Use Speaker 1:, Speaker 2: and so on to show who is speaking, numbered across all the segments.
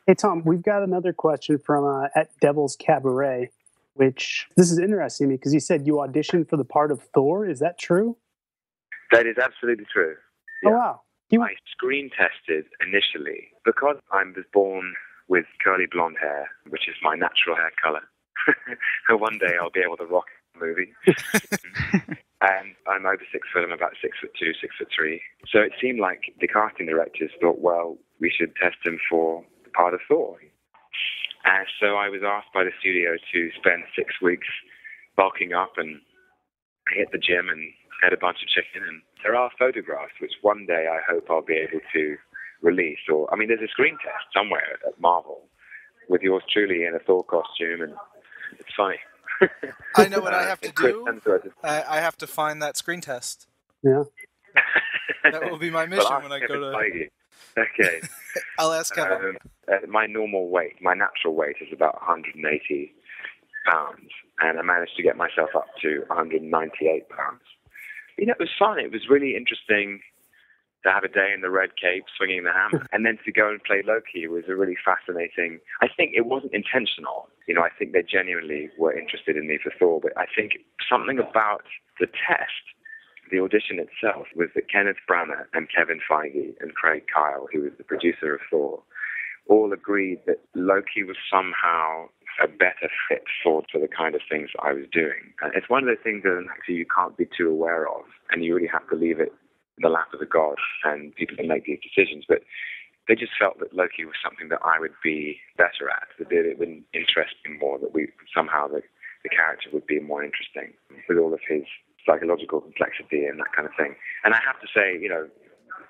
Speaker 1: Hey, Tom, we've got another question from at Devil's Cabaret, which this is interesting to me because you said you auditioned for the part of Thor. Is that true?
Speaker 2: That is absolutely true.
Speaker 1: Oh,
Speaker 2: Yeah.
Speaker 1: wow.
Speaker 2: I screen tested initially because I was born with curly blonde hair, which is my natural hair color. One day I'll be able to rock a movie. And I'm over 6 foot. I'm about 6'2", 6'3". So it seemed like the casting directors thought, well, we should test him for the part of Thor. And so I was asked by the studio to spend 6 weeks bulking up, and I hit the gym and had a bunch of chicken. And there are photographs which one day I hope I'll be able to release. Or, I mean, there's a screen test somewhere at Marvel with yours truly in a Thor costume, and it's funny.
Speaker 3: I know what I have to do. I have to find that screen test.
Speaker 1: Yeah.
Speaker 3: That will be my mission when I go to...
Speaker 2: Okay.
Speaker 3: I'll ask Kevin.
Speaker 2: My normal weight, my natural weight is about 180 pounds, and I managed to get myself up to 198 pounds. You know, it was fun. It was really interesting to have a day in the red cape swinging the hammer, and then to go and play Loki was a really fascinating... I think it wasn't intentional. You know, I think they genuinely were interested in me for Thor, but I think something about the test, the audition itself, was that Kenneth Branagh and Kevin Feige and Craig Kyle, who was the producer of Thor, all agreed that Loki was somehow a better fit for the kind of things I was doing. And it's one of those things that an actor you can't be too aware of, and you really have to leave it in the lap of the gods and people can make these decisions. But they just felt that Loki was something that I would be better at, that it would interest me more, that the character would be more interesting with all of his psychological complexity and that kind of thing. And I have to say, you know,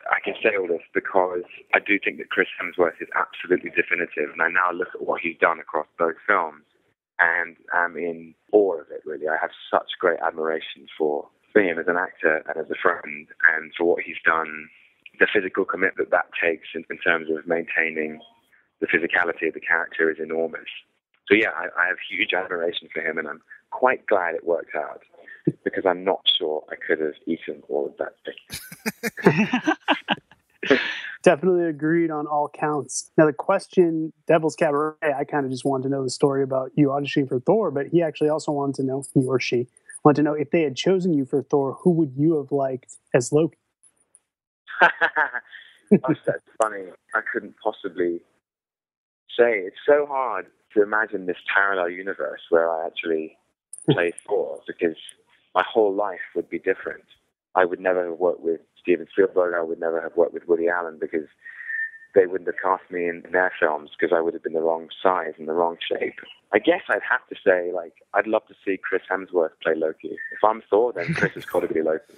Speaker 2: I can say all this because I do think that Chris Hemsworth is absolutely definitive, and I now look at what he's done across both films and am in awe of it, really. I have such great admiration for him as an actor and as a friend, and for what he's done, the physical commitment that takes in terms of maintaining the physicality of the character is enormous. So yeah, I have huge admiration for him, and I'm quite glad it worked out, because I'm not sure I could have eaten all of that steak.
Speaker 1: Definitely agreed on all counts. Now the question, Devil's Cabaret, I kind of just wanted to know the story about you auditioning for Thor, but he actually also wanted to know, he or she, wanted to know if they had chosen you for Thor, who would you have liked as Loki?
Speaker 2: Gosh, that's funny. I couldn't possibly say. It's so hard to imagine this parallel universe where I actually play Thor, because my whole life would be different. I would never have worked with Steven Spielberg. I would never have worked with Woody Allen, because they wouldn't have cast me in their films, because I would have been the wrong size and the wrong shape. I guess I'd have to say, I'd love to see Chris Hemsworth play Loki. If I'm Thor, then Chris has got to be Loki.